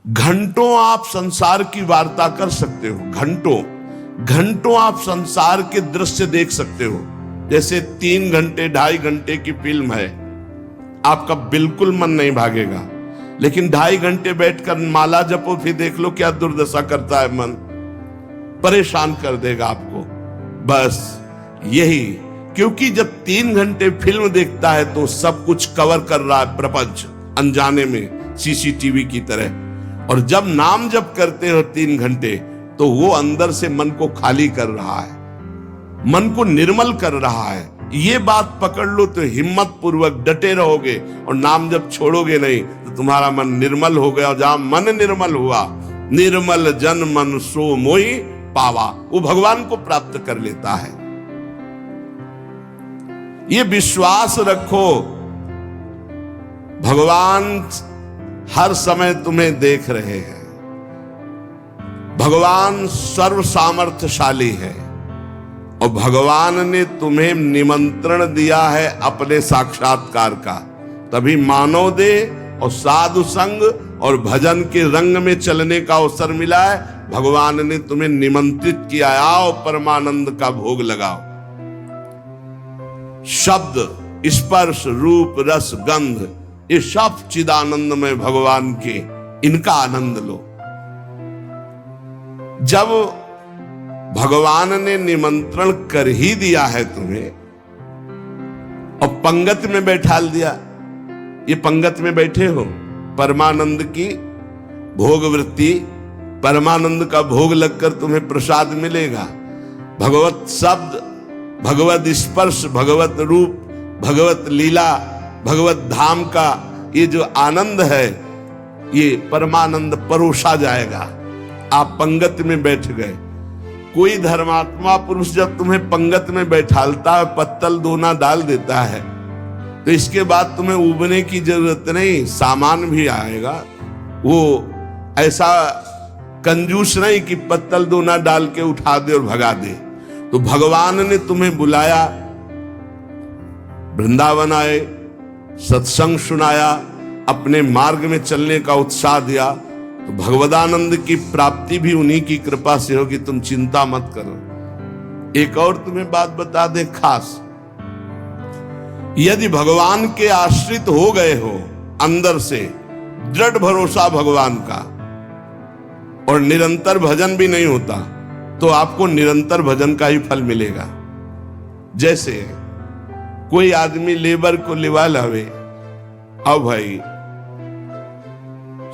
घंटों आप संसार की वार्ता कर सकते हो, घंटों घंटों आप संसार के दृश्य देख सकते हो। जैसे 3 घंटे 2.5 घंटे की फिल्म है, आपका बिल्कुल मन नहीं भागेगा, लेकिन 2.5 घंटे बैठकर माला जपो, फिर देख लो क्या दुर्दशा करता है मन, परेशान कर देगा आपको। बस यही, क्योंकि जब 3 घंटे फिल्म देखता है तो सब कुछ कवर कर रहा है प्रपंच, अनजाने में सीसीटीवी की तरह। और जब नाम जप करते हो 3 घंटे, तो वो अंदर से मन को खाली कर रहा है, मन को निर्मल कर रहा है। ये बात पकड़ लो तो हिम्मत पूर्वक डटे रहोगे, और नाम जब छोड़ोगे नहीं तो तुम्हारा मन निर्मल हो गया। और जहां मन निर्मल हुआ, निर्मल जन मन सो मोहि पावा, वो भगवान को प्राप्त कर लेता है। ये विश्वास रखो, भगवान हर समय तुम्हें देख रहे हैं। भगवान सर्व सामर्थ्यशाली है, और भगवान ने तुम्हें निमंत्रण दिया है अपने साक्षात्कार का। तभी मानव देह और साधु संग और भजन के रंग में चलने का अवसर मिला है। भगवान ने तुम्हें निमंत्रित किया, आओ परमानंद का भोग लगाओ। शब्द, स्पर्श, रूप, रस, गंध, ये सब चिदानंद में भगवान के, इनका आनंद लो। जब भगवान ने निमंत्रण कर ही दिया है तुम्हें, और पंगत में बैठा दिया, ये पंगत में बैठे हो, परमानंद की भोग वृत्ति, परमानंद का भोग लगकर तुम्हें प्रसाद मिलेगा। भगवत शब्द, भगवत स्पर्श, भगवत रूप, भगवत लीला, भगवत धाम का ये जो आनंद है, ये परमानंद परोसा जाएगा। आप पंगत में बैठ गए। कोई धर्मात्मा पुरुष जब तुम्हें पंगत में बैठालता है, पत्तल दोना डाल देता है, तो इसके बाद तुम्हें उबने की जरूरत नहीं, सामान भी आएगा। वो ऐसा कंजूस नहीं कि पत्तल दोना डाल के उठा दे और भगा दे। तो भगवान ने तुम्हें बुलाया, वृंदावन आए, सत्संग सुनाया, अपने मार्ग में चलने का उत्साह दिया, तो भगवदानंद की प्राप्ति भी उन्हीं की कृपा से होगी। तुम चिंता मत करो। एक और तुम्हें बात बता दे खास, यदि भगवान के आश्रित हो गए हो, अंदर से दृढ़ भरोसा भगवान का, और निरंतर भजन भी नहीं होता, तो आपको निरंतर भजन का ही फल मिलेगा। जैसे कोई आदमी लेबर को लिवा लावे, अब भाई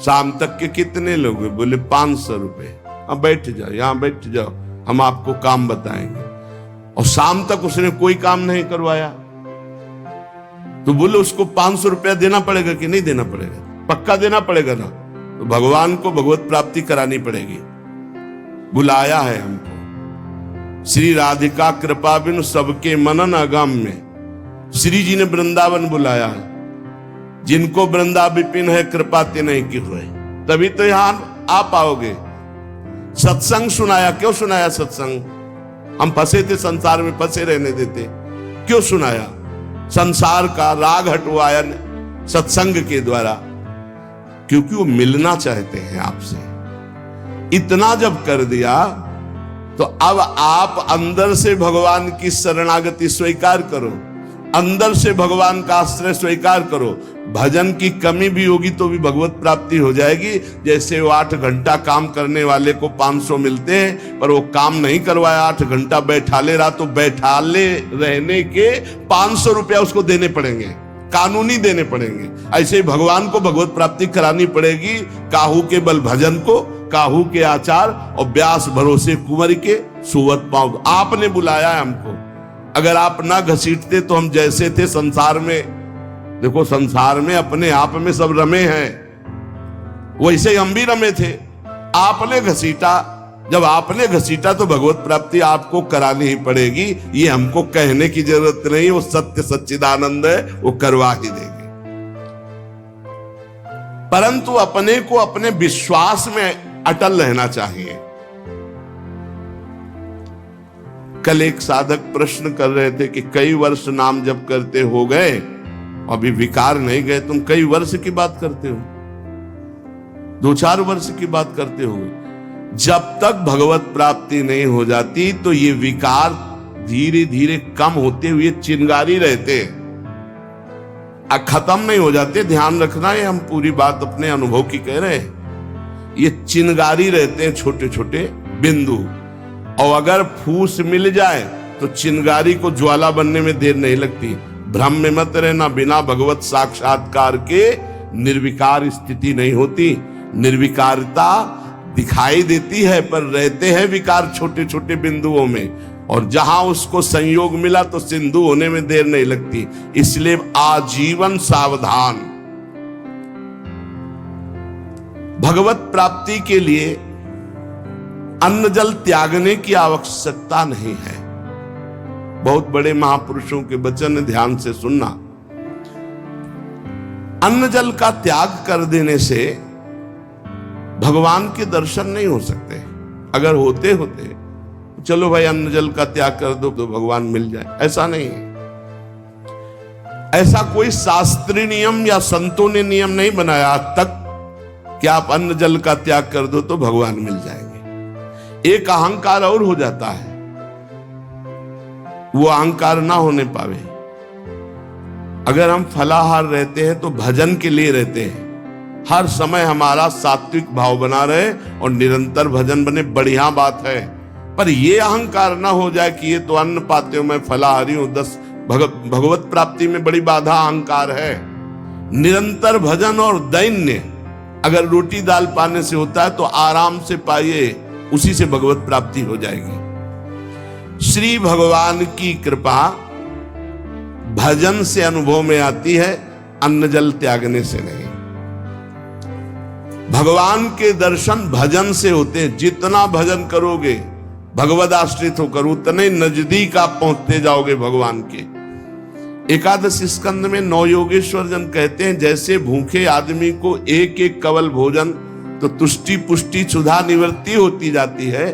शाम तक के कितने लोग, बोले 500 रुपए, अब बैठ जाओ, यहां बैठ जाओ, हम आपको काम बताएंगे। और शाम तक उसने कोई काम नहीं करवाया, तो बोले उसको 500 रुपया देना पड़ेगा कि नहीं देना पड़ेगा? पक्का देना पड़ेगा ना। तो भगवान को भगवत प्राप्ति करानी पड़ेगी। बुलाया है हमको, श्री राधिका कृपा बिनु सबके मनन अगम में, श्री जी ने वृंदावन बुलाया है। जिनको वृंदा विपिन है, कृपा ते नहीं की हुए, तभी तो यहां आ पाओगे। सत्संग सुनाया, क्यों सुनाया सत्संग? हम फंसे थे संसार में, फंसे रहने देते, क्यों सुनाया? संसार का राग हटवाया सत्संग के द्वारा, क्योंकि वो मिलना चाहते हैं आपसे। इतना जब कर दिया, तो अब आप अंदर से भगवान की शरणागति स्वीकार करो, अंदर से भगवान का आश्रय स्वीकार करो। भजन की कमी भी होगी तो भी भगवत प्राप्ति हो जाएगी। जैसे वो 8 घंटा काम करने वाले को 500 मिलते हैं, पर वो काम नहीं करवाया, 8 घंटा बैठाले रहा, तो बैठाले रहने के 500 रुपया उसको देने पड़ेंगे, कानूनी देने पड़ेंगे। ऐसे ही भगवान को भगवत प्राप्ति करानी पड़ेगी। काहू के बल भजन को, काहू के आचार, और व्यास भरोसे कुंवर के सुवत पाँव। आपने बुलाया है हमको। अगर आप ना घसीटते तो हम जैसे थे संसार में, देखो संसार में अपने आप में सब रमे हैं, वैसे हम भी रमे थे। आपने घसीटा, जब आपने घसीटा तो भगवत प्राप्ति आपको करानी ही पड़ेगी। ये हमको कहने की जरूरत नहीं, वो सत्य सच्चिदानंद है, वो करवा ही देंगे। परंतु अपने को अपने विश्वास में अटल रहना चाहिए। कल एक साधक प्रश्न कर रहे थे कि कई वर्ष नाम जप करते हो गए, अभी विकार नहीं गए, तुम कई वर्ष की बात करते हो। 2-4 वर्ष की बात करते हो। जब तक भगवत प्राप्ति नहीं हो जाती तो ये विकार धीरे धीरे कम होते हुए चिंगारी रहते हैं, खत्म नहीं हो जाते। ध्यान रखना, ये हम पूरी बात अपने अनुभव की कह रहे हैं। ये चिंगारी रहते हैं, छोटे छोटे बिंदु, और अगर फूस मिल जाए तो चिंगारी को ज्वाला बनने में देर नहीं लगती। भ्रम में मत रहना, बिना भगवत साक्षात्कार के निर्विकार स्थिति नहीं होती। निर्विकारता दिखाई देती है पर रहते हैं विकार छोटे छोटे बिंदुओं में, और जहां उसको संयोग मिला तो सिंधु होने में देर नहीं लगती। इसलिए आजीवन सावधान। भगवत प्राप्ति के लिए अन्न जल त्यागने की आवश्यकता नहीं है। बहुत बड़े महापुरुषों के वचन ध्यान से सुनना। अन्न जल का त्याग कर देने से भगवान के दर्शन नहीं हो सकते। अगर होते होते चलो भाई अन्न जल का त्याग कर दो तो भगवान मिल जाए, ऐसा नहीं है। ऐसा कोई शास्त्रीय नियम या संतों ने नियम नहीं बनाया आज तक कि आप अन्न जल का त्याग कर दो तो भगवान मिल जाएंगे। एक अहंकार और हो जाता है, वो अहंकार ना होने पावे। अगर हम फलाहार रहते हैं तो भजन के लिए रहते हैं, हर समय हमारा सात्विक भाव बना रहे और निरंतर भजन बने, बढ़िया बात है। पर यह अहंकार ना हो जाए कि ये तो अन्न पाते हो, मैं फलाहारी हूं, 10 भगवत प्राप्ति में बड़ी बाधा अहंकार है। निरंतर भजन और दैन्य अगर रोटी दाल पाने से होता है तो आराम से पाइए, उसी से भगवत प्राप्ति हो जाएगी। श्री भगवान की कृपा भजन से अनुभव में आती है, अन्न जल त्यागने से नहीं। भगवान के दर्शन भजन से होते हैं। जितना भजन करोगे भगवद आश्रित होकर उतने नजदीक आप पहुंचते जाओगे भगवान के। एकादश स्कंद में 9 योगेश्वर जन कहते हैं, जैसे भूखे आदमी को एक एक कवल भोजन तो तुष्टि पुष्टि क्षुधा निवृत्ति होती जाती है,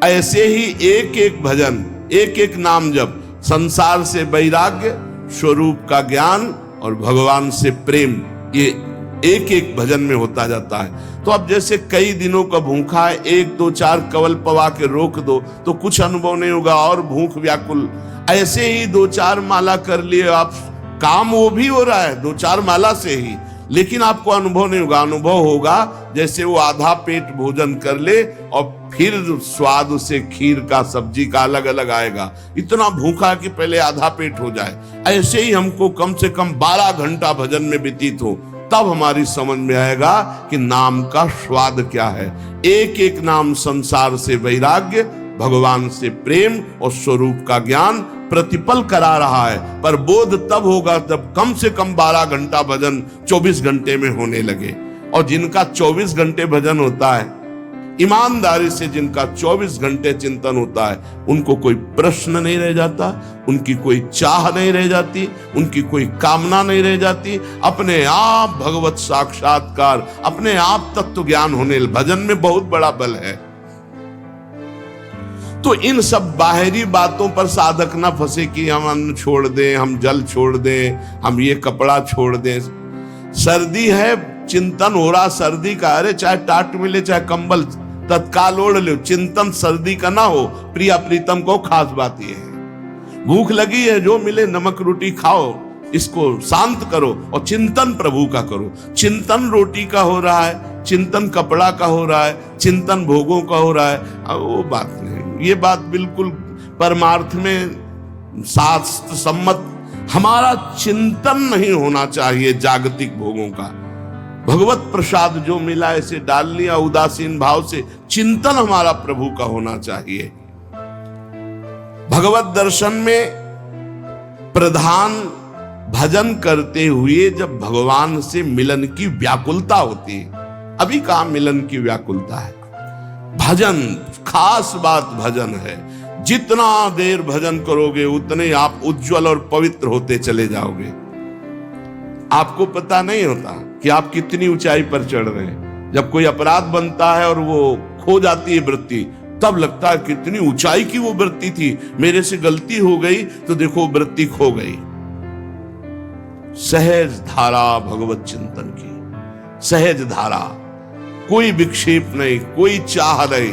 ऐसे ही एक एक भजन, एक एक नाम जप संसार से वैराग्य, स्वरूप का ज्ञान और भगवान से प्रेम, ये एक एक भजन में होता जाता है। तो अब जैसे कई दिनों का भूखा है, 1 2 4 कवल पवा के रोक दो तो कुछ अनुभव नहीं होगा और भूख व्याकुल। ऐसे ही 2-4 माला कर लिए आप, काम वो भी हो रहा है 2-4 माला से ही, लेकिन आपको अनुभव नहीं होगा। अनुभव होगा जैसे वो आधा पेट भोजन कर ले और फिर स्वाद उसे खीर का सब्जी का अलग अलग आएगा, इतना भूखा कि पहले आधा पेट हो जाए। ऐसे ही हमको कम से कम 12 घंटा भजन में व्यतीत हो, तब हमारी समझ में आएगा कि नाम का स्वाद क्या है। एक एक नाम संसार से वैराग्य, भगवान से प्रेम और स्वरूप का ज्ञान प्रतिपल करा रहा है। पर बोध तब होगा जब कम से कम 12 घंटा भजन 24 घंटे में होने लगे। और जिनका 24 घंटे भजन होता है, ईमानदारी से जिनका 24 घंटे चिंतन होता है, उनको कोई प्रश्न नहीं रह जाता, उनकी कोई चाह नहीं रह जाती, उनकी कोई कामना नहीं रह जाती। अपने आप भगवत साक्षात्कार, अपने आप तत्व ज्ञान होने, भजन में बहुत बड़ा बल है। तो इन सब बाहरी बातों पर साधक ना फंसे कि हम अन्न छोड़ दें, हम जल छोड़ दें, हम ये कपड़ा छोड़ दें। सर्दी है, चिंतन हो रहा सर्दी का, अरे चाहे टाट मिले चाहे कंबल तत्काल ओढ़ लो, चिंतन सर्दी का ना हो। प्रिया प्रीतम को खास बात यह है, भूख लगी है जो मिले नमक रोटी खाओ, इसको शांत करो और चिंतन प्रभु का करो। चिंतन रोटी का हो रहा है, चिंतन कपड़ा का हो रहा है, चिंतन भोगों का हो रहा है, वो बात नहीं। ये बात बिल्कुल परमार्थ में शास्त्र सम्मत, हमारा चिंतन नहीं होना चाहिए जागतिक भोगों का। भगवत प्रसाद जो मिला ऐसे डाल लिया उदासीन भाव से, चिंतन हमारा प्रभु का होना चाहिए। भगवत दर्शन में प्रधान भजन करते हुए जब भगवान से मिलन की व्याकुलता होती है, अभी कहां मिलन की व्याकुलता है। भजन खास बात भजन है, जितना देर भजन करोगे उतने आप उज्जवल और पवित्र होते चले जाओगे। आपको पता नहीं होता कि आप कितनी ऊंचाई पर चढ़ रहे हैं। जब कोई अपराध बनता है और वो खो जाती है वृत्ति, तब लगता है कितनी ऊंचाई की वो वृत्ति थी, मेरे से गलती हो गई तो देखो वृत्ति खो गई। सहज धारा भगवत चिंतन की, सहज धारा। कोई विक्षेप नहीं, कोई चाह नहीं,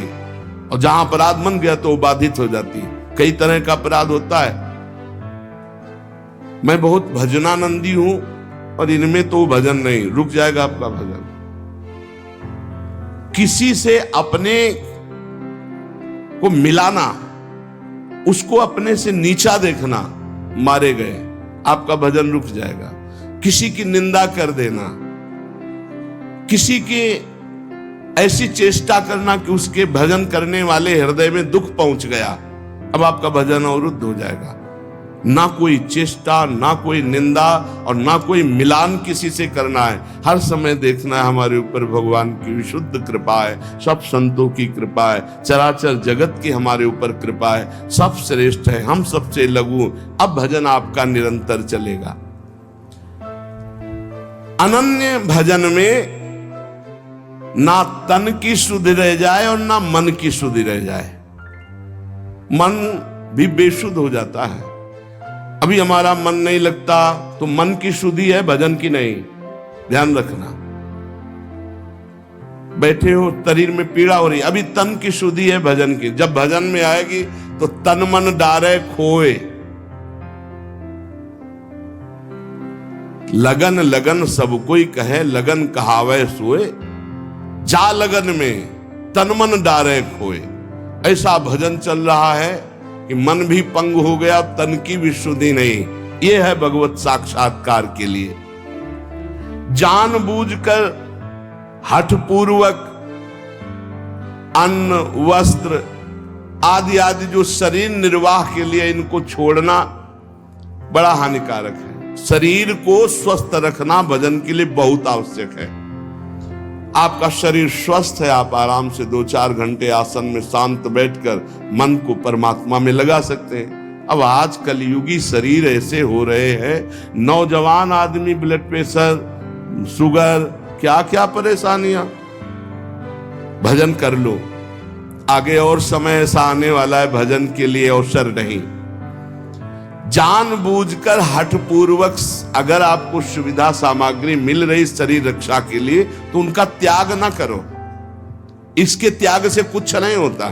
और जहां अपराध बन गया तो वो बाधित हो जाती है। कई तरह का अपराध होता है। मैं बहुत भजनानंदी हूं और इनमें तो भजन नहीं, रुक जाएगा आपका भजन। किसी से अपने को मिलाना, उसको अपने से नीचा देखना, मारे गए, आपका भजन रुक जाएगा। किसी की निंदा कर देना, किसी की ऐसी चेष्टा करना कि उसके भजन करने वाले हृदय में दुख पहुंच गया, अब आपका भजन अवरुद्ध हो जाएगा। ना कोई चेष्टा, ना कोई निंदा और ना कोई मिलान किसी से करना है। हर समय देखना है हमारे ऊपर भगवान की विशुद्ध कृपा है, सब संतों की कृपा है, चराचर जगत की हमारे ऊपर कृपा है, सब श्रेष्ठ है, हम सबसे लघु। अब भजन आपका निरंतर चलेगा। अनन्य भजन में ना तन की शुद्धि रह जाए और ना मन की शुद्धि रह जाए। मन भी बेशुद्ध हो जाता है। अभी हमारा मन नहीं लगता तो मन की शुद्धि है, भजन की नहीं, ध्यान रखना। बैठे हो, शरीर में पीड़ा हो रही, अभी तन की शुद्धि है, भजन की। जब भजन में आएगी तो तन मन डारे खोए, लगन लगन सब कोई कहे, लगन कहावे सोए, जा लगन में तन मन डारे खोए। ऐसा भजन चल रहा है कि मन भी पंग हो गया, तन की भी शुद्धि नहीं। यह है भगवत साक्षात्कार के लिए। जानबूझकर हठपूर्वक अन्न, वस्त्र आदि आदि जो शरीर निर्वाह के लिए इनको छोड़ना बड़ा हानिकारक है। शरीर को स्वस्थ रखना भजन के लिए बहुत आवश्यक है। आपका शरीर स्वस्थ है, आप आराम से 2-4 घंटे आसन में शांत बैठकर मन को परमात्मा में लगा सकते हैं। अब आज कलयुगी शरीर ऐसे हो रहे हैं, नौजवान आदमी ब्लड प्रेशर, शुगर, क्या क्या परेशानियां। भजन कर लो, आगे और समय ऐसा आने वाला है भजन के लिए अवसर नहीं। जानबूझकर हठपूर्वक अगर आपको सुविधा सामग्री मिल रही शरीर रक्षा के लिए तो उनका त्याग ना करो। इसके त्याग से कुछ नहीं होता।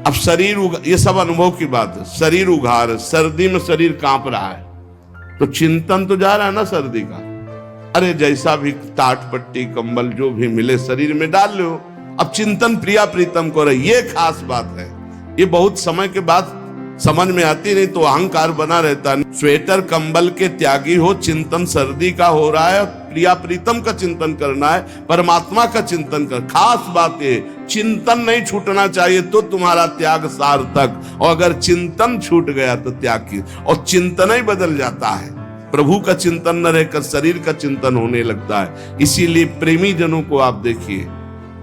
अब शरीर ये सब अनुभव की बात है। शरीर उघार, सर्दी में शरीर कांप रहा है तो चिंतन तो जा रहा है ना सर्दी का। अरे जैसा भी टाट पट्टी कंबल जो भी मिले शरीर में डाल लो। अब चिंतन प्रिया प्रीतम को रहे, ये खास बात है। ये बहुत समय के बाद समझ में आती, नहीं तो अहंकार बना रहता है। स्वेटर कंबल के त्यागी हो, चिंतन सर्दी का हो रहा है, प्रिया प्रीतम का चिंतन करना है, परमात्मा का चिंतन कर। खास बात है चिंतन नहीं छूटना चाहिए तो तुम्हारा त्याग सार्थक, और अगर चिंतन छूट गया तो त्याग की, और चिंतन ही बदल जाता है। प्रभु का चिंतन न रहकर शरीर का चिंतन होने लगता है। इसीलिए प्रेमी जनों को आप देखिए,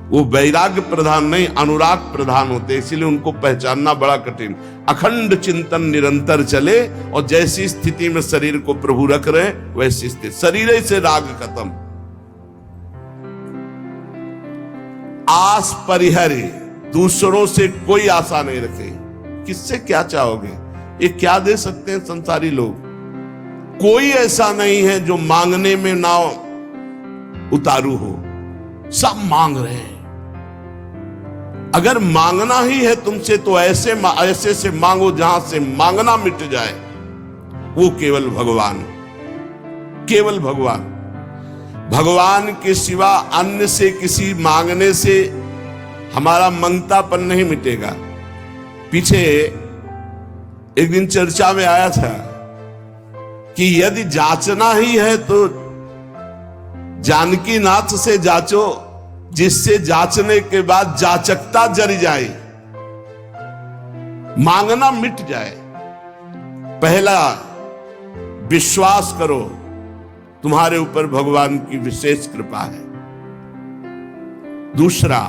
वो वैराग्य प्रधान नहीं अनुराग प्रधान होते, इसीलिए उनको पहचानना बड़ा कठिन। अखंड चिंतन निरंतर चले, और जैसी स्थिति में शरीर को प्रभु रख रहे वैसी स्थिति, शरीर से राग खत्म। आस परिहरे, दूसरों से कोई आशा नहीं रखे। किससे क्या चाहोगे? ये क्या दे सकते हैं संसारी लोग? कोई ऐसा नहीं है जो मांगने में ना उतारू हो, सब मांग रहे हैं। अगर मांगना ही है तुमसे तो ऐसे से मांगो जहां से मांगना मिट जाए। वो केवल भगवान, केवल भगवान। भगवान के सिवा अन्य से किसी मांगने से हमारा मंगतापन नहीं मिटेगा। पीछे एक दिन चर्चा में आया था कि यदि जांचना ही है तो जानकी नाथ से जांचो, जिससे जांचने के बाद जाचकता जरी जाए, मांगना मिट जाए। पहला विश्वास करो तुम्हारे ऊपर भगवान की विशेष कृपा है। दूसरा,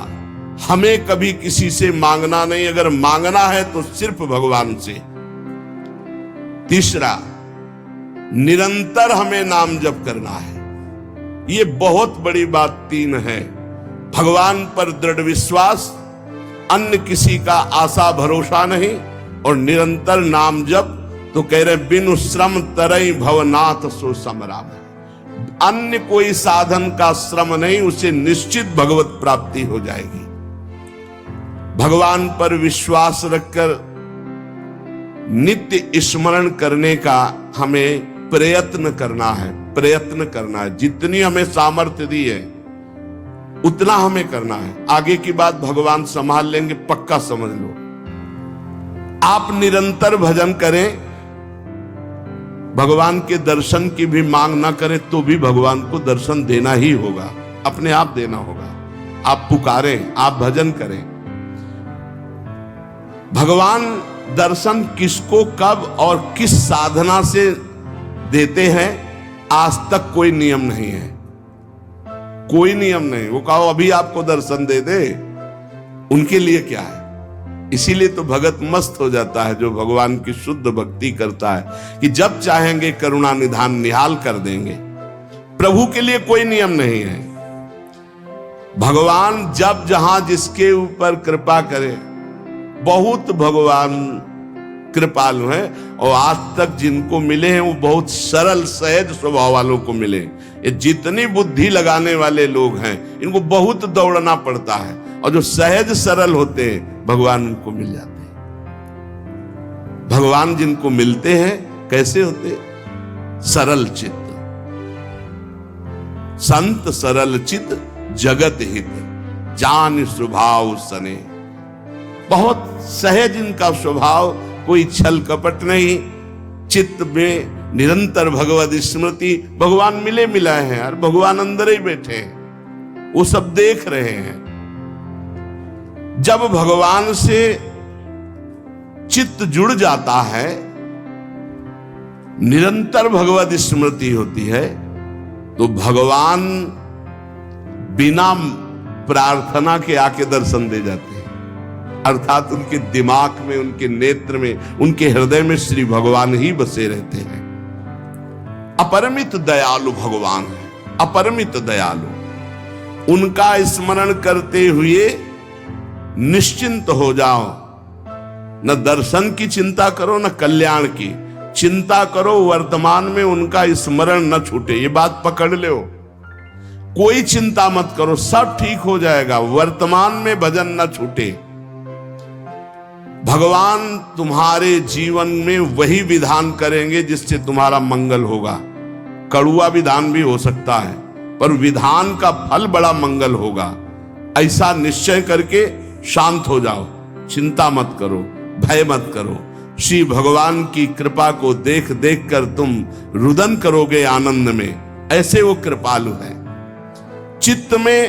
हमें कभी किसी से मांगना नहीं, अगर मांगना है तो सिर्फ भगवान से। तीसरा, निरंतर हमें नाम जप करना है। ये बहुत बड़ी बात तीन है। भगवान पर दृढ़ विश्वास, अन्य किसी का आशा भरोसा नहीं, और निरंतर नाम जप। तो कह रहे बिनु श्रम तरई भवनाथ सो समराम। अन्य कोई साधन का श्रम नहीं, उसे निश्चित भगवत प्राप्ति हो जाएगी। भगवान पर विश्वास रखकर नित्य स्मरण करने का हमें प्रयत्न करना है। जितनी हमें सामर्थ्य दी है उतना हमें करना है। आगे की बात भगवान संभाल लेंगे, पक्का समझ लो। आप निरंतर भजन करें, भगवान के दर्शन की भी मांग ना करें तो भी भगवान को दर्शन देना ही होगा, अपने आप देना होगा। आप पुकारें, आप भजन करें। भगवान दर्शन किसको कब और किस साधना से देते हैं, आज तक कोई नियम नहीं है, कोई नियम नहीं। वो कहो अभी आपको दर्शन दे दे, उनके लिए क्या है। इसीलिए तो भगत मस्त हो जाता है जो भगवान की शुद्ध भक्ति करता है कि जब चाहेंगे करुणा निधान निहाल कर देंगे। प्रभु के लिए कोई नियम नहीं है। भगवान जब जहां जिसके ऊपर कृपा करे, बहुत भगवान कृपालु है और आज तक जिनको मिले हैं वो बहुत सरल सहज स्वभाव वालों को मिले। ये जितनी बुद्धि लगाने वाले लोग हैं इनको बहुत दौड़ना पड़ता है, और जो सहज सरल होते हैं भगवान उनको मिल जाते हैं। भगवान जिनको मिलते हैं कैसे होते? सरल चित्त, संत सरल चित्त जगत हित, जान स्वभाव सने। बहुत सहज इनका स्वभाव, कोई छल कपट नहीं, चित्त में निरंतर भगवत स्मृति। भगवान मिले मिलाए हैं यार, भगवान अंदर ही बैठे हैं, वो सब देख रहे हैं। जब भगवान से चित्त जुड़ जाता है, निरंतर भगवत स्मृति होती है, तो भगवान बिना प्रार्थना के आके दर्शन दे जाते हैं। अर्थात उनके दिमाग में, उनके नेत्र में, उनके हृदय में श्री भगवान ही बसे रहते हैं। अपरिमित दयालु भगवान है, अपरिमित दयालु। उनका स्मरण करते हुए निश्चिंत हो जाओ। न दर्शन की चिंता करो, न कल्याण की चिंता करो। वर्तमान में उनका स्मरण न छूटे, ये बात पकड़ लो। कोई चिंता मत करो, सब ठीक हो जाएगा। वर्तमान में भजन न छूटे। भगवान तुम्हारे जीवन में वही विधान करेंगे जिससे तुम्हारा मंगल होगा। कड़ुआ विधान भी हो सकता है, पर विधान का फल बड़ा मंगल होगा। ऐसा निश्चय करके शांत हो जाओ, चिंता मत करो, भय मत करो। श्री भगवान की कृपा को देख देख कर तुम रुदन करोगे आनंद में। ऐसे वो कृपालु है। चित्त में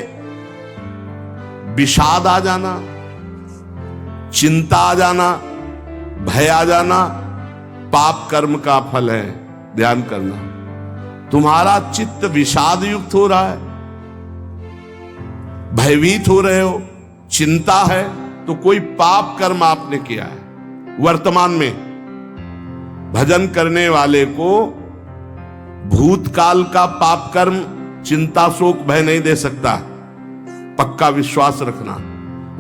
विषाद आ जाना, चिंता आ जाना, भय आ जाना, पाप कर्म का फल है। ध्यान करना, तुम्हारा चित्त विषाद युक्त हो रहा है, भयभीत हो रहे हो, चिंता है, तो कोई पाप कर्म आपने किया है। वर्तमान में भजन करने वाले को भूतकाल का पाप कर्म चिंता शोक भय नहीं दे सकता, पक्का विश्वास रखना।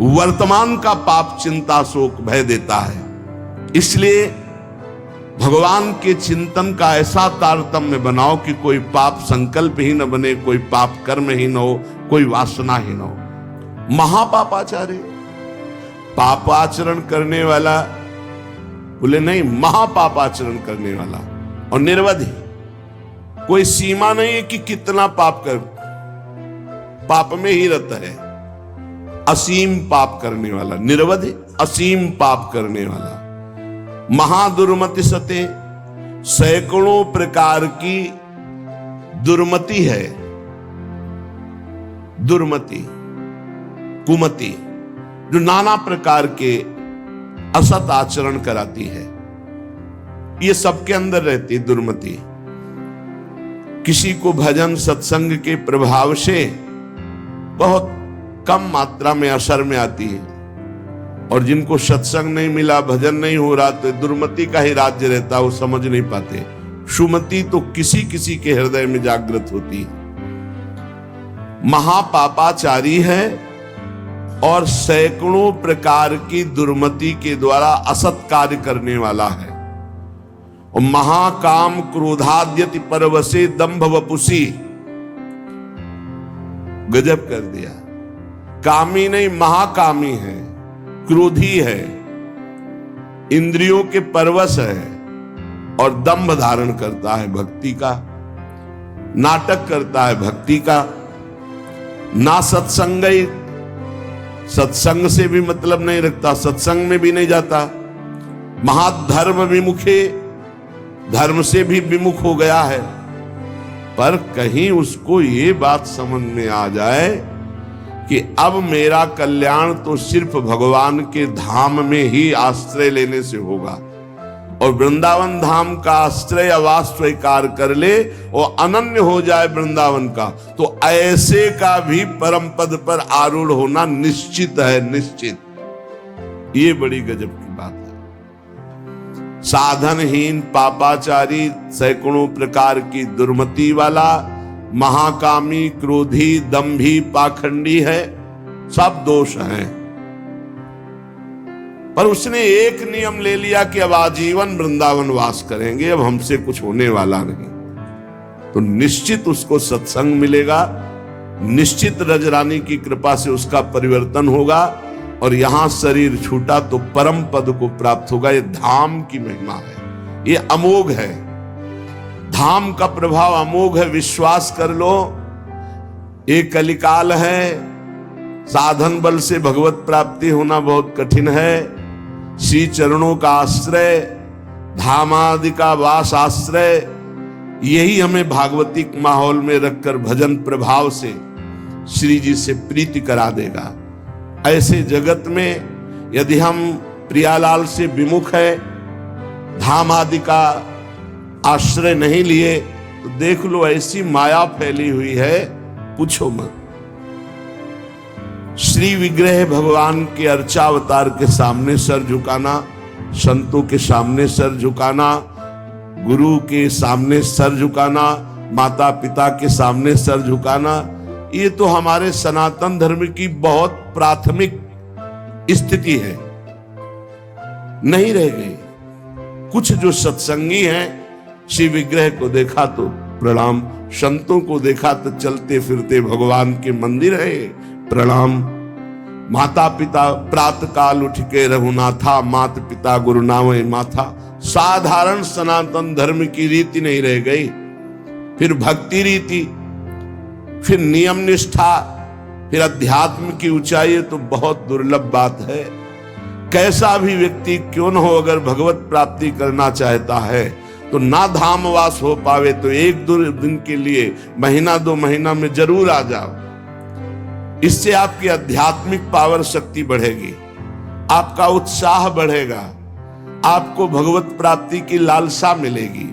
वर्तमान का पाप चिंता शोक भय देता है। इसलिए भगवान के चिंतन का ऐसा तारतम्य बनाओ कि कोई पाप संकल्प ही न बने, कोई पाप कर्म ही न हो, कोई वासना ही न हो। महापापाचार्य, पापाचरण करने वाला बोले नहीं, महापापाचरण करने वाला और निर्वधि। कोई सीमा नहीं है कि कितना पाप कर, पाप में ही रहता है। असीम पाप करने वाला, निर्वधि असीम पाप करने वाला। महादुर्मति सते, सैकड़ों प्रकार की दुर्मति है। दुर्मति, कुमति, जो नाना प्रकार के असत आचरण कराती है, ये सबके अंदर रहती है दुर्मति। किसी को भजन सत्संग के प्रभाव से बहुत कम मात्रा में असर में आती है, और जिनको सत्संग नहीं मिला, भजन नहीं हो रहा, तो दुर्मति का ही राज्य रहता, वो समझ नहीं पाते। सुमति तो किसी किसी के हृदय में जागृत होती है। महापापाचारी है और सैकड़ों प्रकार की दुर्मति के द्वारा असत कार्य करने वाला है। और महाकाम क्रोधाद्यति परवसे दंभ वपुसी, गजब कर दिया। कामी नहीं, महाकामी है, क्रोधी है, इंद्रियों के परवश है और दंभ धारण करता है भक्ति का, नाटक करता है भक्ति का। ना सत्संग, सत्संग से भी मतलब नहीं रखता, सत्संग में भी नहीं जाता। महाधर्म विमुखे, धर्म से भी विमुख हो गया है। पर कहीं उसको ये बात समझ में आ जाए कि अब मेरा कल्याण तो सिर्फ भगवान के धाम में ही आश्रय लेने से होगा, और वृंदावन धाम का आश्रय आवास स्वीकार कर ले और अनन्य हो जाए वृंदावन का, तो ऐसे का भी परम पद पर आरूढ़ होना निश्चित है, निश्चित। ये बड़ी गजब की बात है। साधनहीन, पापाचारी, सैकड़ों प्रकार की दुर्मति वाला, महाकामी, क्रोधी, दंभी, पाखंडी है, सब दोष हैं। पर उसने एक नियम ले लिया कि अब आजीवन वृंदावन वास करेंगे, अब हमसे कुछ होने वाला नहीं। तो निश्चित उसको सत्संग मिलेगा, निश्चित रजरानी की कृपा से उसका परिवर्तन होगा, और यहां शरीर छूटा तो परम पद को प्राप्त होगा। ये धाम की महिमा है, ये अमोघ है। धाम का प्रभाव अमोघ है, विश्वास कर लो। एक कलिकाल है, साधन बल से भगवत प्राप्ति होना बहुत कठिन है। श्री चरणों का आश्रय, धामादि का वास आश्रय, यही हमें भागवतिक माहौल में रखकर भजन प्रभाव से श्री जी से प्रीति करा देगा। ऐसे जगत में यदि हम प्रियालाल से विमुख है, धाम आदि का आश्रय नहीं लिए, तो देख लो ऐसी माया फैली हुई है, पूछो मत। श्री विग्रह भगवान के अर्चावतार के सामने सर झुकाना, संतों के सामने सर झुकाना, गुरु के सामने सर झुकाना, माता पिता के सामने सर झुकाना, ये तो हमारे सनातन धर्म की बहुत प्राथमिक स्थिति है, नहीं रह गई। कुछ जो सत्संगी हैं, श्री विग्रह को देखा तो प्रणाम, संतों को देखा तो चलते फिरते भगवान के मंदिर है प्रणाम, माता पिता प्रातः काल उठ के रघुनाथा, माता पिता गुरु नामे माथा। साधारण सनातन धर्म की रीति नहीं रह गई। फिर भक्ति रीति, फिर नियम निष्ठा, फिर अध्यात्म की ऊंचाई, तो बहुत दुर्लभ बात है। कैसा भी व्यक्ति क्यों न हो, अगर भगवत प्राप्ति करना चाहता है तो ना धामवास हो पावे तो एक दो दिन के लिए, महीना दो महीना में जरूर आ जाओ। इससे आपकी आध्यात्मिक पावर शक्ति बढ़ेगी, आपका उत्साह बढ़ेगा, आपको भगवत प्राप्ति की लालसा मिलेगी।